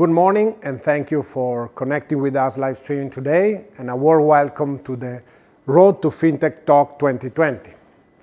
Good morning and thank you for connecting with us live streaming today, and a warm welcome to the Road to FinTech Talk 2020.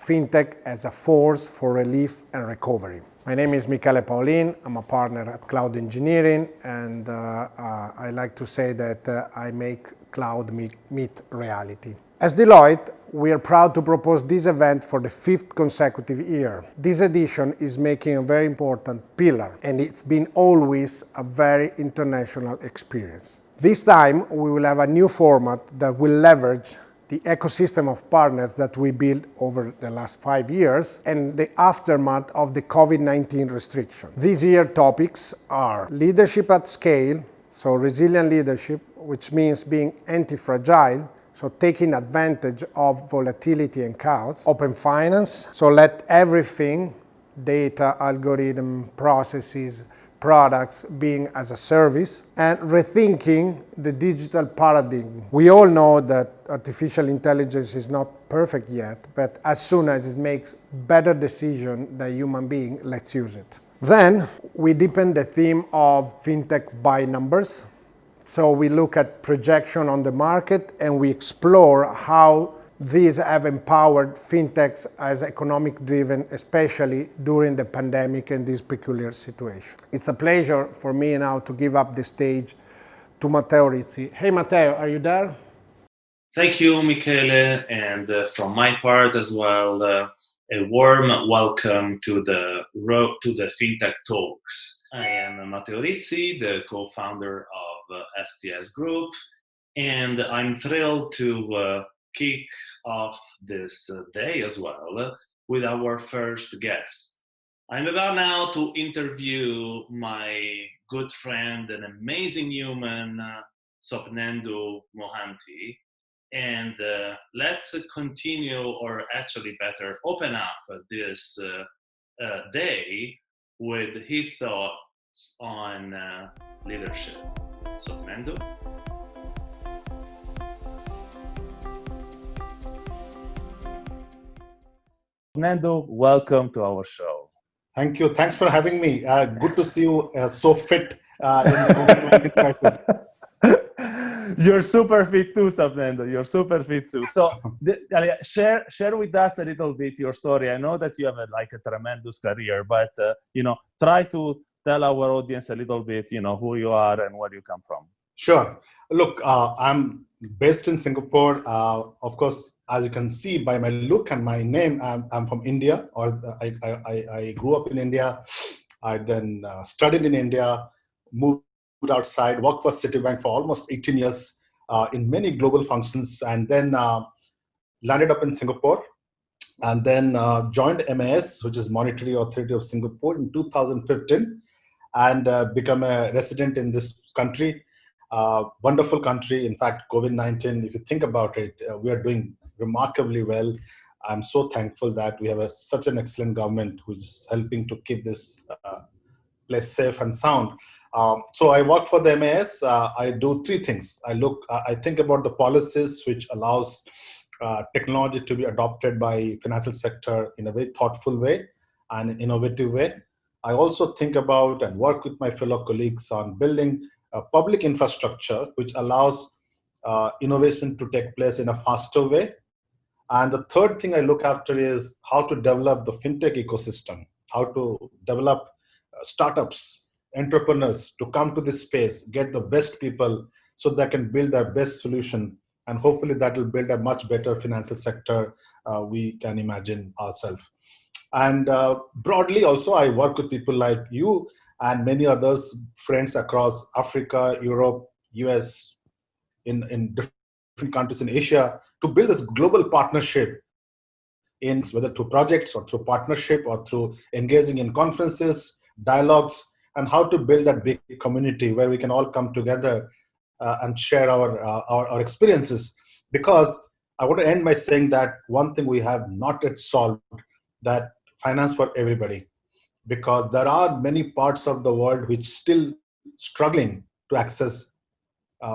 FinTech as a force for relief and recovery. My name is Michele Paolin. I'm a partner at Cloud Engineering, and I like to say that I make cloud meet reality. As Deloitte, we are proud to propose this event for the 5th consecutive year. This edition is making a very important pillar, and it's been always a very international experience. This time, we will have a new format that will leverage the ecosystem of partners that we built over the last 5 years and the aftermath of the COVID-19 restriction. This year's topics are leadership at scale, so resilient leadership, which means being anti-fragile, so taking advantage of volatility and chaos. Open finance, so let everything, data, algorithm, processes, products being as a service, and rethinking the digital paradigm. We all know that artificial intelligence is not perfect yet, but as soon as it makes better decisions than human being, let's use it. Then we deepen the theme of FinTech by numbers. So we look at projection on the market and we explore how these have empowered fintechs as economic driven, especially during the pandemic and this peculiar situation. It's a pleasure for me now to give up the stage to Matteo Rizzi. Hey Matteo, are you there? Thank you, Michele, and from my part as well, a warm welcome to the Road to the FinTech Talks. I am Matteo Rizzi, the co-founder of FTS Group, and I'm thrilled to kick off this day as well with our first guest. I'm about now to interview my good friend and amazing human, Sopnendu Mohanty, and let's continue, or actually better, open up this day with his thoughts on leadership. Sopnendu? Sopnendu, welcome to our show. Thank you. Thanks for having me. Good to see you so fit in the COVID-19 crisis. You're super fit too, Sopnendu. You're super fit too. So share with us a little bit your story. I know that you have a tremendous career, but try to tell our audience a little bit, who you are and where you come from. Sure. Look, I'm based in Singapore. Of course, as you can see by my look and my name, I'm from India, or I grew up in India. I then studied in India, moved outside, worked for Citibank for almost 18 years in many global functions, and then landed up in Singapore, and then joined MAS, which is Monetary Authority of Singapore, in 2015, and become a resident in this country. Wonderful country. In fact, COVID-19, if you think about it, we are doing remarkably well. I'm so thankful that we have such an excellent government which is helping to keep this place safe and sound. So I work for the MAS. I do three things. I think about the policies which allows technology to be adopted by financial sector in a very thoughtful way and innovative way. I also think about and work with my fellow colleagues on building a public infrastructure which allows innovation to take place in a faster way. And the third thing I look after is how to develop the fintech ecosystem, how to develop startups, entrepreneurs to come to this space, get the best people so they can build their best solution. And hopefully that will build a much better financial sector we can imagine ourselves. And broadly also, I work with people like you and many others, friends across Africa, Europe, US, in different countries in Asia, to build this global partnership in whether through projects or through partnership or through engaging in conferences, dialogues, and how to build that big community where we can all come together and share our experiences. Because I want to end by saying that one thing we have not yet solved, that finance for everybody, because there are many parts of the world which still struggling to access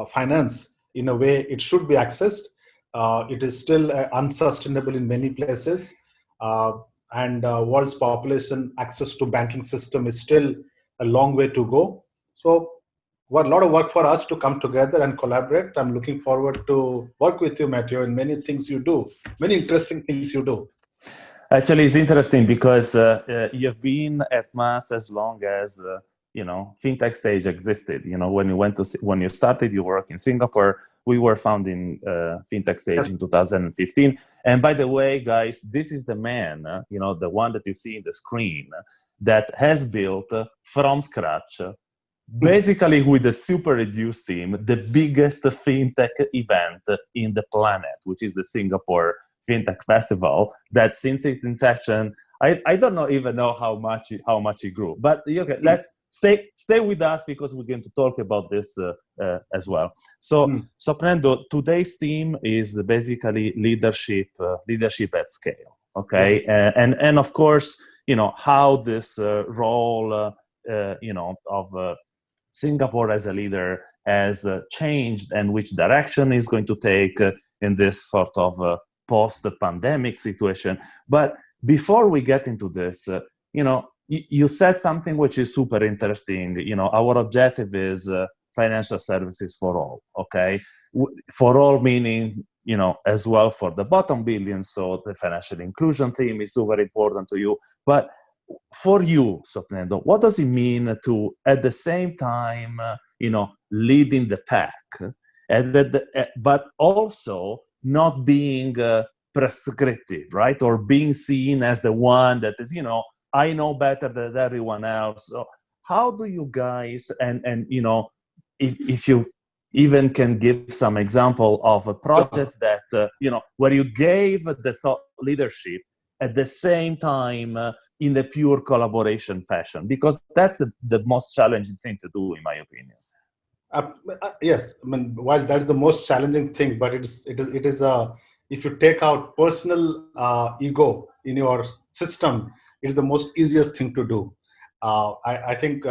finance in a way it should be accessed. It is still unsustainable in many places, and world's population access to banking system is still a long way to go. So a lot of work for us to come together and collaborate. I'm looking forward to work with you, Matteo, in many things you do, many interesting things you do. Actually, it's interesting because you've been at Mass as long as FinTech stage existed. When you started your work in Singapore, we were founding FinTech stage in 2015. And by the way, guys, this is the man, the one that you see in the screen, that has built from scratch, basically with a super reduced team, the biggest FinTech event in the planet, which is the Singapore FinTech Festival, that since its inception, I don't even know how much it grew. But okay, let's stay with us because we're going to talk about this as well. So, Sopnendu, today's theme is basically leadership at scale. Okay, yes. And of course, how this role of Singapore as a leader has changed and which direction is going to take in this sort of post-pandemic situation. But before we get into this, you said something which is super interesting. Our objective is financial services for all, okay? For all meaning, as well for the bottom billion, so the financial inclusion theme is super important to you. But for you, Sopnendu, what does it mean to, at the same time, leading the pack, but also not being prescriptive, right? Or being seen as the one that is, I know better than everyone else. So how do you guys, and if you even can give some example of projects that, where you gave the thought leadership at the same time in the pure collaboration fashion, because that's the most challenging thing to do, in my opinion. Yes, I mean, while that's the most challenging thing, but it is if you take out personal ego in your system, it's the most easiest thing to do. I think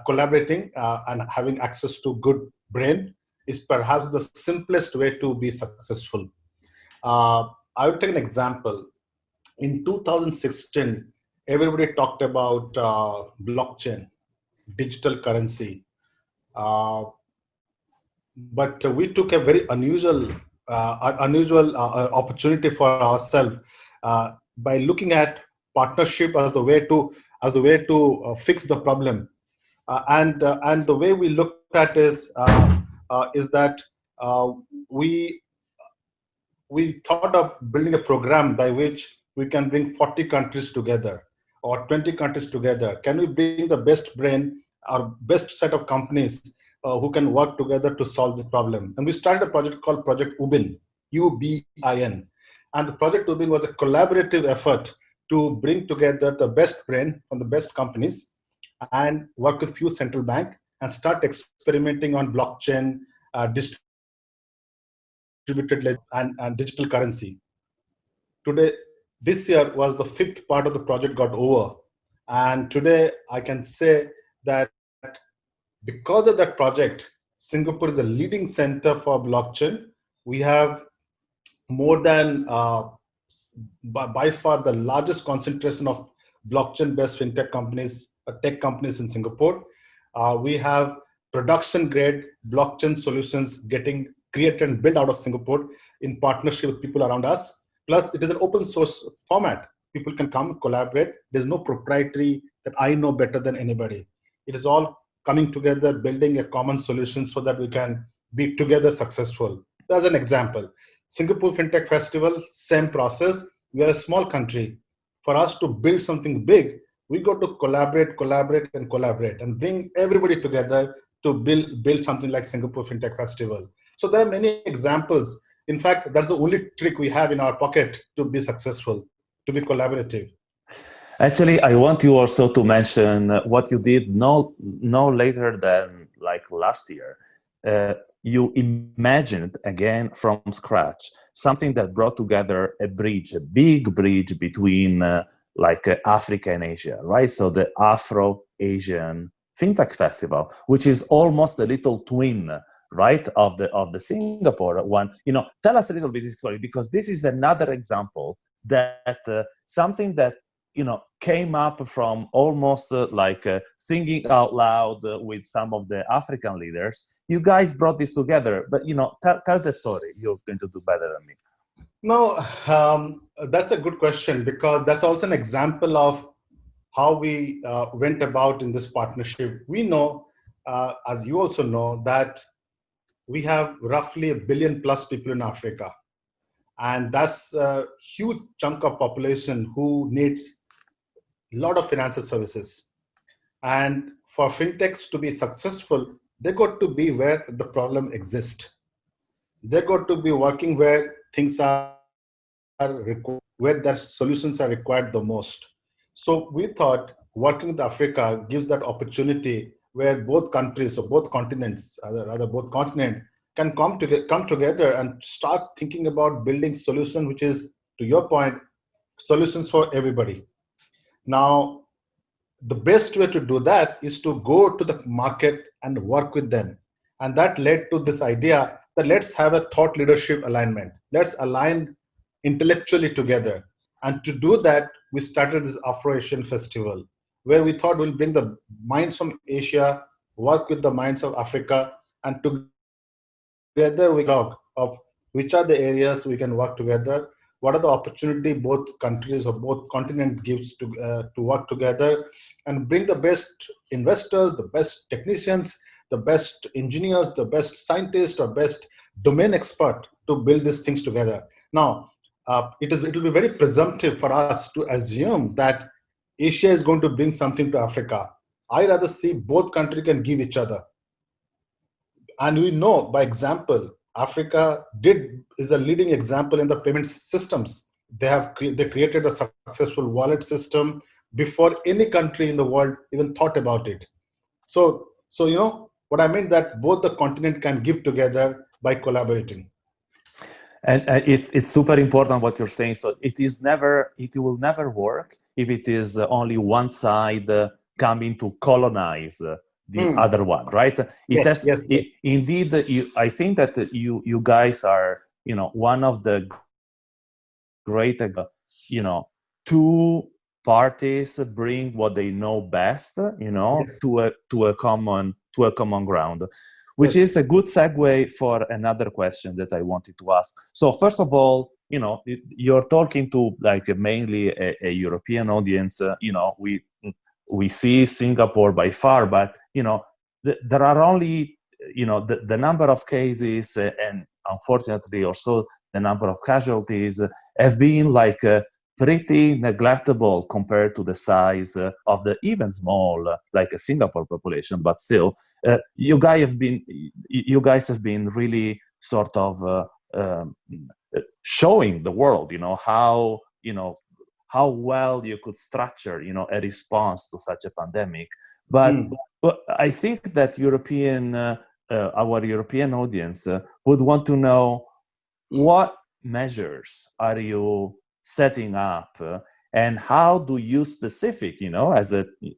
collaborating and having access to good brain is perhaps the simplest way to be successful. I will take an example. In 2016, everybody talked about blockchain, digital currency. But we took a very unusual opportunity for ourselves by looking at partnership as the way to fix the problem, and the way we looked at is that we thought of building a program by which we can bring 40 countries together or 20 countries together. Can we bring the best brain or best set of companies who can work together to solve the problem? And we started a project called Project Ubin, UBIN. And the Project Ubin was a collaborative effort to bring together the best brain from the best companies and work with few central bank and start experimenting on blockchain, distributed and digital currency. Today, this year was the 5th part of the project got over. And today I can say that because of that project, Singapore is the leading center for blockchain. We have more than, by far, the largest concentration of blockchain-based fintech companies, tech companies in Singapore. We have production-grade blockchain solutions getting created and built out of Singapore in partnership with people around us. Plus, it is an open source format. People can come collaborate. There's no proprietary that I know better than anybody. It is all coming together, building a common solution so that we can be together successful. As an example, Singapore FinTech Festival, same process. We are a small country. For us to build something big, we got to collaborate and bring everybody together to build something like Singapore FinTech Festival. So there are many examples. In fact, that's the only trick we have in our pocket to be successful, to be collaborative. Actually, I want you also to mention what you did no later than like last year. You imagined again from scratch something that brought together a big bridge between Africa and Asia, right? So the AfroAsian FinTech Festival, which is almost a little twin, right, of the Singapore one. Tell us a little bit of this story, because this is another example that something that came up from almost thinking out loud with some of the African leaders. You guys brought this together, but tell the story. You're going to do better than me. No, that's a good question, because that's also an example of how we went about in this partnership. We know, as you also know, that we have roughly 1 billion plus people in Africa. And that's a huge chunk of population who needs a lot of financial services. And for fintechs to be successful, they got to be where the problem exists. They got to be working where things are required, where their solutions are required the most. So we thought working with Africa gives that opportunity where both countries or both continents, rather both continents, can come together and start thinking about building solutions, which is, to your point, solutions for everybody. Now, the best way to do that is to go to the market and work with them. And that led to this idea that let's have a thought leadership alignment. Let's align intellectually together. And to do that, we started this AfroAsian festival, where we thought we'll bring the minds from Asia, work with the minds of Africa, and together we talk of which are the areas we can work together, what are the opportunity both countries or both continent gives to work together, and bring the best investors, the best technicians, the best engineers, the best scientists, or best domain expert to build these things together. Now, it will be very presumptive for us to assume that Asia is going to bring something to Africa. I rather see both countries can give each other. And we know by example, Africa is a leading example in the payment systems. They created a successful wallet system before any country in the world even thought about it. So what I mean that both the continent can give together by collaborating. And it's super important what you're saying. So it will never work if it is only one side coming to colonize the other one, right? Yes. Indeed, I think that you guys are, one of the great, two parties bring what they know best, Yes. to a common ground. Which is a good segue for another question that I wanted to ask. So first of all, you're talking to mainly a European audience. We see Singapore by far, but there are only the number of cases and unfortunately also the number of casualties have been pretty neglectable compared to the size of the even small a Singapore population, but still you guys have been really sort of showing the world how well you could structure a response to such a pandemic. But I think that our European audience would want to know what measures are you setting up and how do you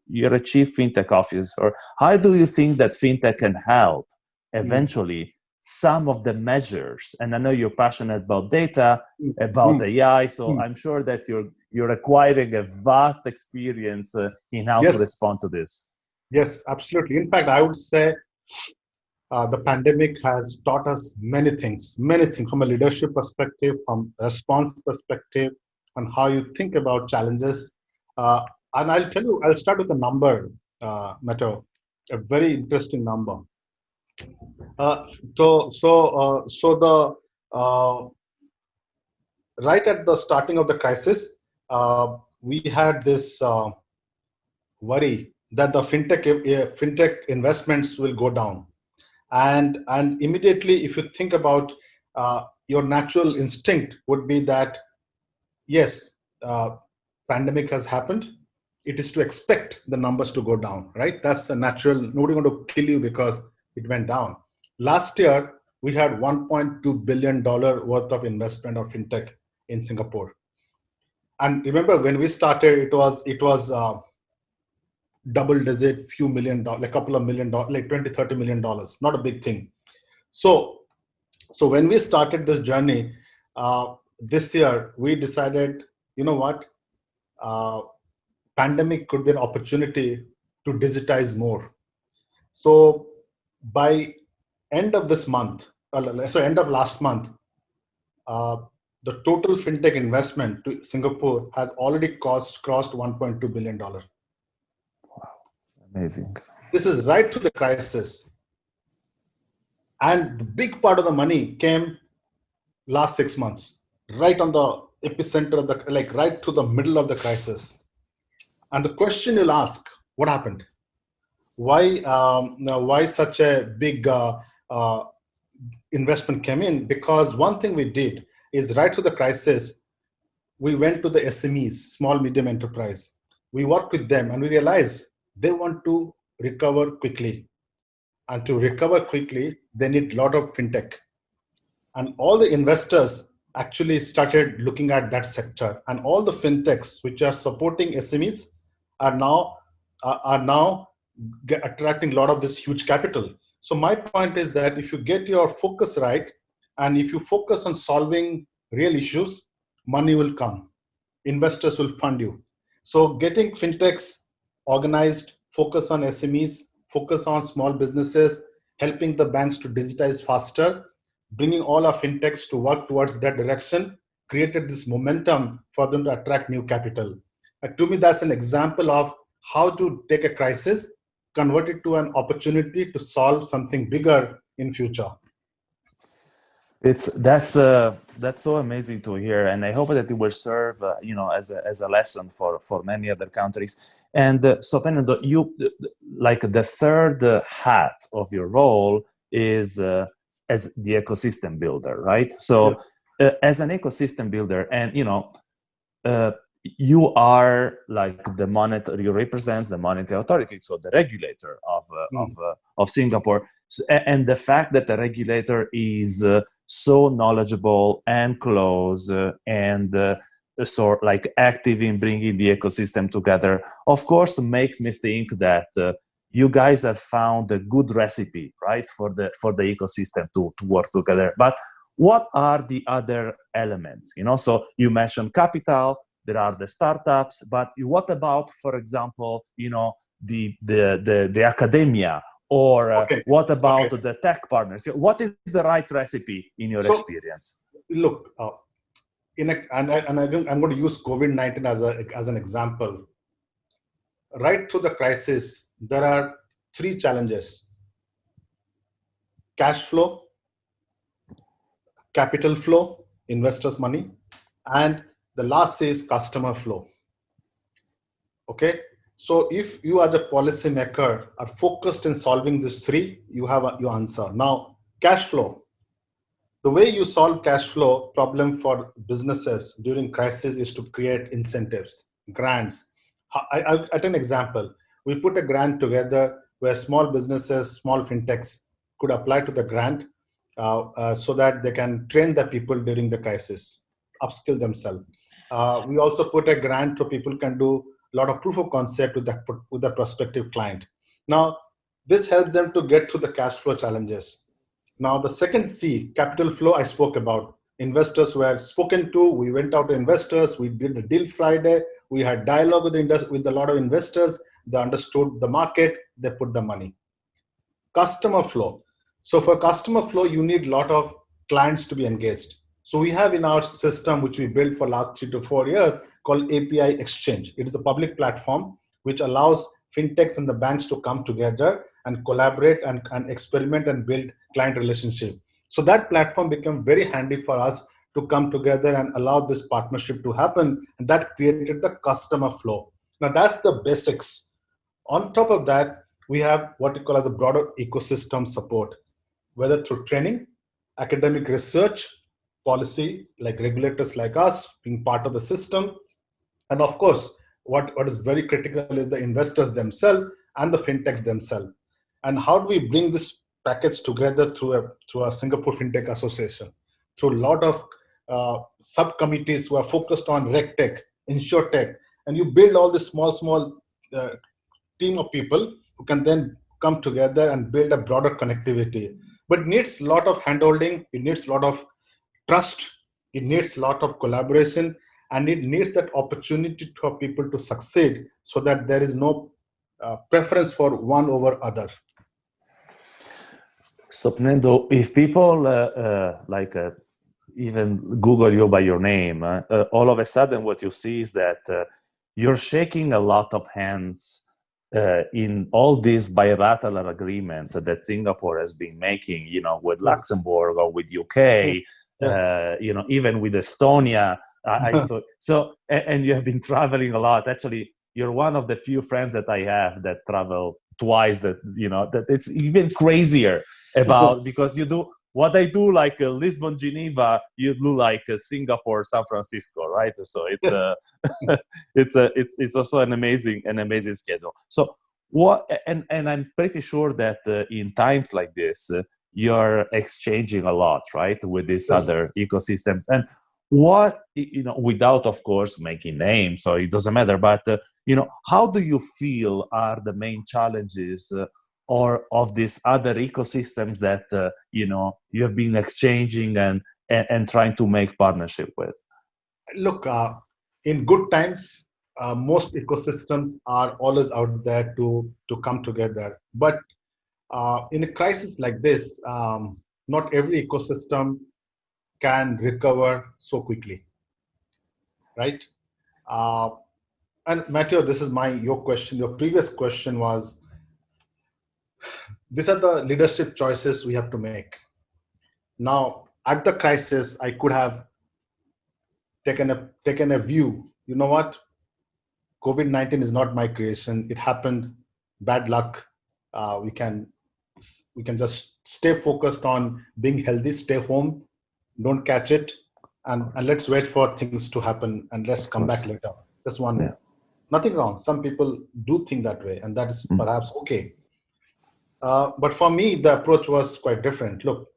you're a chief fintech officer, how do you think that fintech can help eventually some of the measures? And I know you're passionate about data, about AI, so I'm sure that you're acquiring a vast experience in how to respond to this. Yes, absolutely. In fact, I would say the pandemic has taught us many things from a leadership perspective, from a response perspective, on how you think about challenges. And I'll start with a number, Matteo, a very interesting number. Right at the starting of the crisis, we had this worry that the fintech investments will go down. And immediately, if you think about your natural instinct would be that, yes, pandemic has happened. It is to expect the numbers to go down, right? That's a natural. Nobody going to kill you because it went down. Last year, we had $1.2 billion worth of investment of fintech in Singapore. And remember, when we started, it was double-digit, few $1 million, a couple of $1 million, like $20-30 million, not a big thing. So when we started this journey this year, we decided, you know what? pandemic could be an opportunity to digitize more. So by end of this month, end of last month, the total fintech investment to Singapore has already crossed $1.2 billion. Wow, amazing. This is right through the crisis. And the big part of the money came last 6 months, right on the epicenter of the, like right to the middle of the crisis. And the question you'll ask, what happened? Why such a big investment came in? Because one thing we did is right through the crisis, we went to the SMEs, small, medium enterprise. We worked with them and we realized they want to recover quickly. And to recover quickly, they need a lot of fintech. And all the investors actually started looking at that sector. And all the fintechs which are supporting SMEs are now attracting a lot of this huge capital. So my point is that if you get your focus right, and if you focus on solving real issues, money will come. Investors will fund you. So getting fintechs organized, focus on SMEs, focus on small businesses, helping the banks to digitize faster, bringing all our fintechs to work towards that direction, created this momentum for them to attract new capital. To me, that's an example of how to take a crisis, convert it to an opportunity to solve something bigger in future. That's so amazing to hear, and I hope that it will serve as a lesson for many other countries. And Sopnendu, you like the third hat of your role is as the ecosystem builder, right? So as an ecosystem builder, and you are like you represent the monetary authority, so the regulator of Singapore, and the fact that the regulator is so knowledgeable and close and so like active in bringing the ecosystem together, of course, makes me think that you guys have found a good recipe, right, for the ecosystem to work together. But what are the other elements? So you mentioned capital. There are the startups, but what about, for example, the academia, or what about the tech partners? What is the right recipe in your experience? Look, I'm going to use COVID-19 as an example. Right through the crisis, there are 3 challenges: cash flow, capital flow, investors' money, and the last is customer flow. Okay, so if you as a policymaker are focused in solving these 3, you have your answer. Now, cash flow. The way you solve cash flow problem for businesses during crisis is to create incentives, grants. I'll an example. We put a grant together where small businesses, small fintechs could apply to the grant so that they can train the people during the crisis, upskill themselves. We also put a grant so people can do a lot of proof of concept with the prospective client. Now, this helped them to get through the cash flow challenges. Now, the second C, capital flow, I spoke about. Investors were spoken to. We went out to investors. We did the deal Friday. We had dialogue with a lot of investors. They understood the market. They put the money. Customer flow. So for customer flow, you need a lot of clients to be engaged. So we have in our system, which we built for last 3 to 4 years, called API Exchange. It is a public platform which allows fintechs and the banks to come together and collaborate and experiment and build client relationship. So that platform became very handy for us to come together and allow this partnership to happen. And that created the customer flow. Now that's the basics. On top of that, we have what we call as a broader ecosystem support, whether through training, academic research, policy, like regulators like us being part of the system. And of course, what is very critical is the investors themselves and the fintechs themselves. And how do we bring this package together through a Singapore FinTech Association, through a lot of subcommittees who are focused on RegTech, InsurTech, and you build all this small team of people who can then come together and build a broader connectivity. But it needs a lot of handholding, it needs a lot of trust, it needs a lot of collaboration, and it needs that opportunity for people to succeed, so that there is no preference for one over other. Sopnendu, if people even Google you by your name, all of a sudden what you see is that you're shaking a lot of hands in all these bilateral agreements that Singapore has been making, with Luxembourg or with UK, even with Estonia. I saw, and you have been traveling a lot. Actually, you're one of the few friends that I have that travel twice. That it's even crazier about because you do what I do, like Lisbon, Geneva. You do like Singapore, San Francisco, right? So it's it's also an amazing schedule. So and I'm pretty sure that in times like this, you're exchanging a lot, right, with these other ecosystems. And what, without, of course, making names, so it doesn't matter, but how do you feel are the main challenges or of these other ecosystems that you have been exchanging and trying to make partnership with? Look, in good times, most ecosystems are always out there to come together. But in a crisis like this, not every ecosystem can recover so quickly, right? And Matteo, this is your question. Your previous question was, these are the leadership choices we have to make. Now, at the crisis, I could have taken a view. You know what? COVID-19 is not my creation. It happened. Bad luck. We can just stay focused on being healthy. Stay home. Don't catch it, and let's wait for things to happen, and let's come back later. That's one way. Nothing wrong. Some people do think that way, and that is perhaps okay. But for me, the approach was quite different. Look,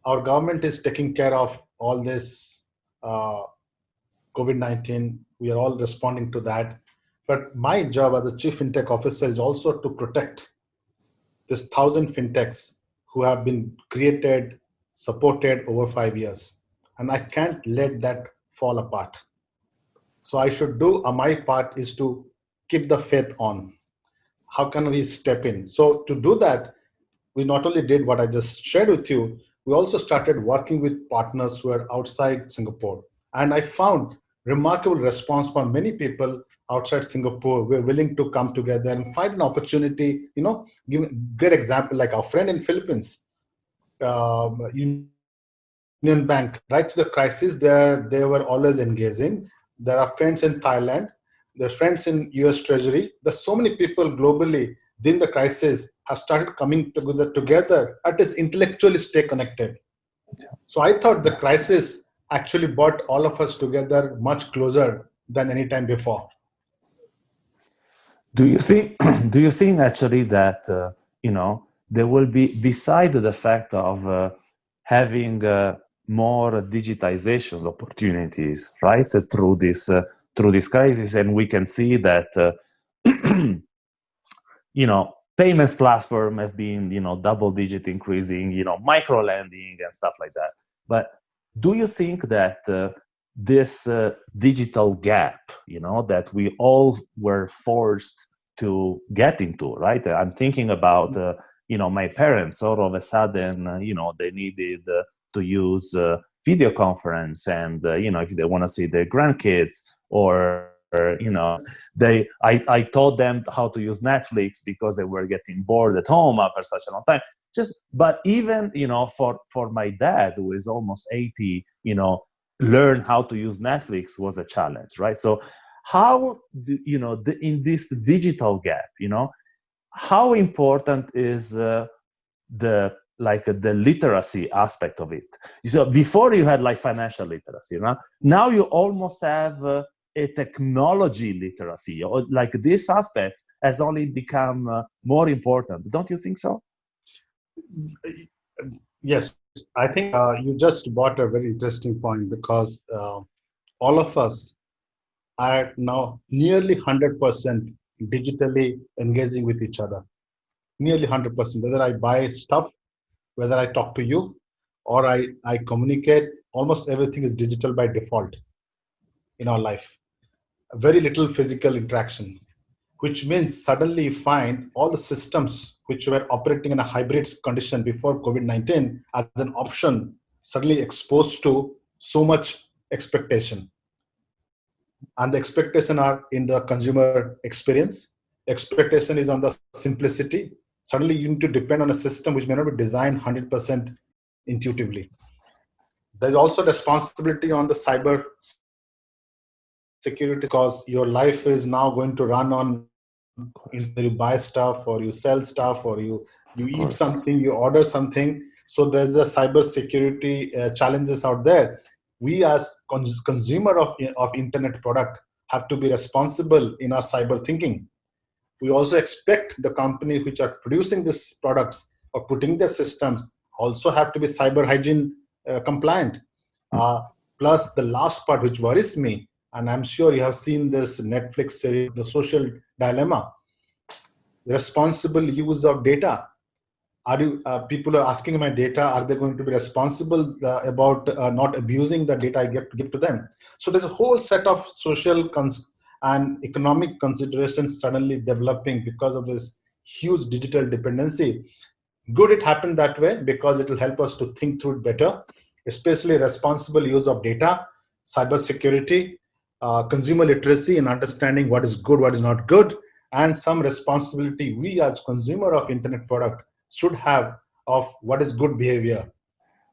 our government is taking care of all this COVID-19. We are all responding to that. But my job as a chief fintech officer is also to protect this 1,000 fintechs who have been created, supported over 5 years. And I can't let that fall apart. So I should do, my part is to keep the faith on. How can we step in? So to do that, we not only did what I just shared with you, we also started working with partners who are outside Singapore. And I found remarkable response from many people outside Singapore. We're willing to come together and find an opportunity, give a great example, like our friend in Philippines, Union Bank, right to the crisis, they were always engaging. There are friends in Thailand, there are friends in US Treasury. There's so many people globally within the crisis have started coming together at least intellectually stay connected. So I thought the crisis actually brought all of us together much closer than any time before. Do you think actually that there will be, beside the fact of having more digitization opportunities, right, through this crisis, and we can see that payments platform have been double-digit increasing, micro lending and stuff like that. But do you think that this digital gap, that we all were forced to get into, right? I'm thinking about my parents. All of a sudden, they needed to use video conference, and if they want to see their grandkids, or I taught them how to use Netflix because they were getting bored at home after such a long time. But even for my dad, who is almost 80, learn how to use Netflix was a challenge, right? So how in this digital gap, how important is the literacy aspect of it? So before you had like financial literacy, now you almost have a technology literacy, or like these aspects has only become more important. Don't you think so? Yes, I think you just brought a very interesting point, because all of us are now nearly 100% digitally engaging with each other. Nearly 100%. Whether I buy stuff, whether I talk to you, or I communicate, almost everything is digital by default. in our life. Very little physical interaction, which means suddenly you find all the systems which were operating in a hybrid condition before COVID-19 as an option, suddenly exposed to so much expectation. And the expectation are in the consumer experience. Expectation is on the simplicity. Suddenly you need to depend on a system which may not be designed 100% intuitively. There's also responsibility on the cyber security, because your life is now going to run on, either you buy stuff or you sell stuff or you eat something, you order something. So there's a cyber security challenges out there. We as consumer of internet product have to be responsible in our cyber thinking. We also expect the company which are producing these products or putting their systems also have to be cyber hygiene compliant. Plus the last part which worries me, and I'm sure you have seen this Netflix series, The Social Dilemma, responsible use of data. Are you, people are asking my data, are they going to be responsible about not abusing the data I give to them? So there's a whole set of social and economic considerations suddenly developing because of this huge digital dependency. Good it happened that way, because it will help us to think through it better, especially responsible use of data, cybersecurity, consumer literacy in understanding what is good, what is not good, and some responsibility we as consumer of internet product should have of what is good behavior.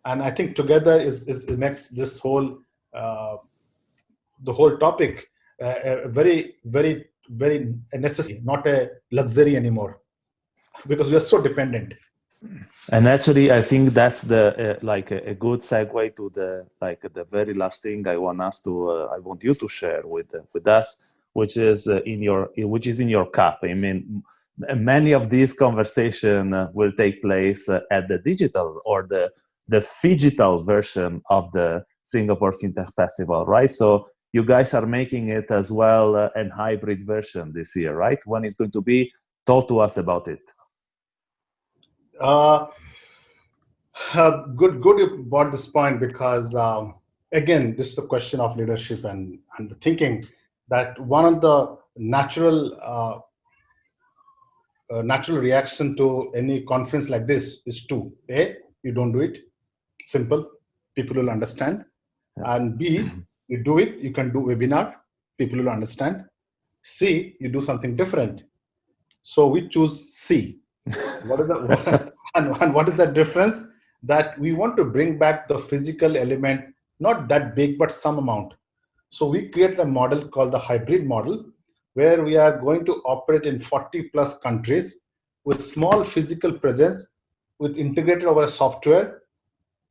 And I think together it makes this whole the whole topic very, very, very necessary, not a luxury anymore, because we are so dependent. And actually, I think that's the like a good segue to the very last thing I want you to share with us, which is in your cup. I mean, many of these conversations will take place at the digital or the phygital version of the Singapore FinTech Festival, right? So you guys are making it as well an hybrid version this year, right? When it's going to be? Talk to us about it. Good you brought this point, because again, this is a question of leadership and the thinking that one of the natural reaction to any conference like this is to A, you don't do it, simple, people will understand, and B, you do it, you can do webinar, people will understand. C, you do something different. So we choose C. What is the and what is the difference? That we want to bring back the physical element, not that big, but some amount. So we create a model called the hybrid model, where we are going to operate in 40 plus countries with small physical presence, with integrated over a software,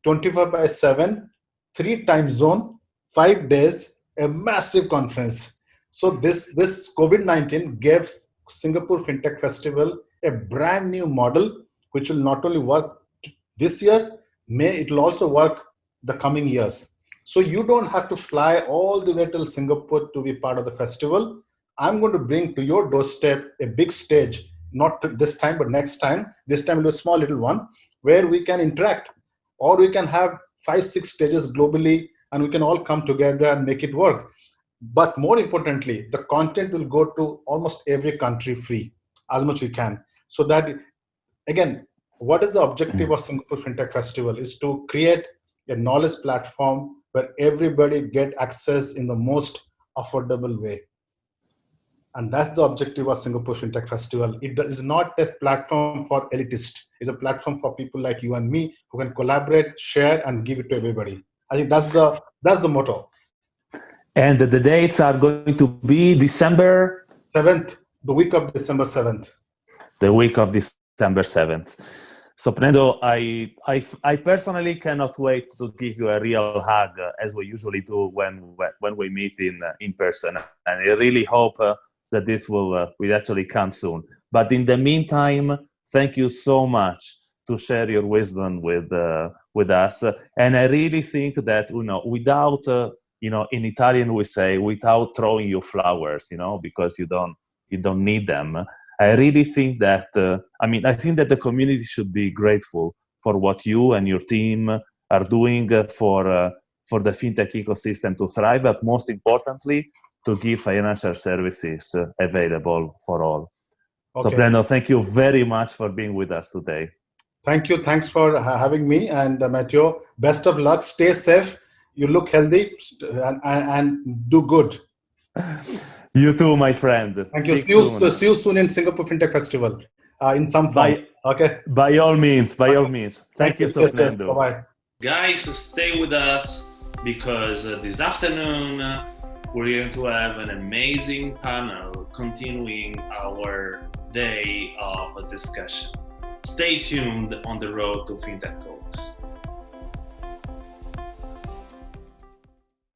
24/7, 3 time zone, 5 days, a massive conference. So this COVID-19 gave Singapore FinTech Festival a brand new model, which will not only work this year, it will also work the coming years. So you don't have to fly all the way till Singapore to be part of the festival. I'm going to bring to your doorstep a big stage, not this time, but next time. This time it'll be a small little one where we can interact, or we can have 5-6 stages globally, and we can all come together and make it work. But more importantly, the content will go to almost every country free, as much we can. So that, again, what is the objective of Singapore FinTech Festival is to create a knowledge platform where everybody get access in the most affordable way. And that's the objective of Singapore FinTech Festival. It is not a platform for elitists. It's a platform for people like you and me who can collaborate, share, and give it to everybody. I think that's the motto. And the dates are going to be December 7th, the week of December 7th. The week of December 7th. Sopnendu, I personally cannot wait to give you a real hug, as we usually do when we meet in person. And I really hope that this will actually come soon. But in the meantime, thank you so much to share your wisdom with us. And I really think that, without, in Italian we say, without throwing you flowers, because you don't need them. I really think that, I think that the community should be grateful for what you and your team are doing for for the fintech ecosystem to thrive, but most importantly, to give financial services available for all. Okay. Sopnendu, thank you very much for being with us today. Thank you. Thanks for having me. And Matteo, best of luck. Stay safe. You look healthy and do good. You too, my friend. Thank you. See you soon in Singapore FinTech Festival in some form. Okay. By all means. Thank you, Sopnendu. Bye-bye. Guys, stay with us because this afternoon we're going to have an amazing panel continuing our day of discussion. Stay tuned on the road to FinTech Talks.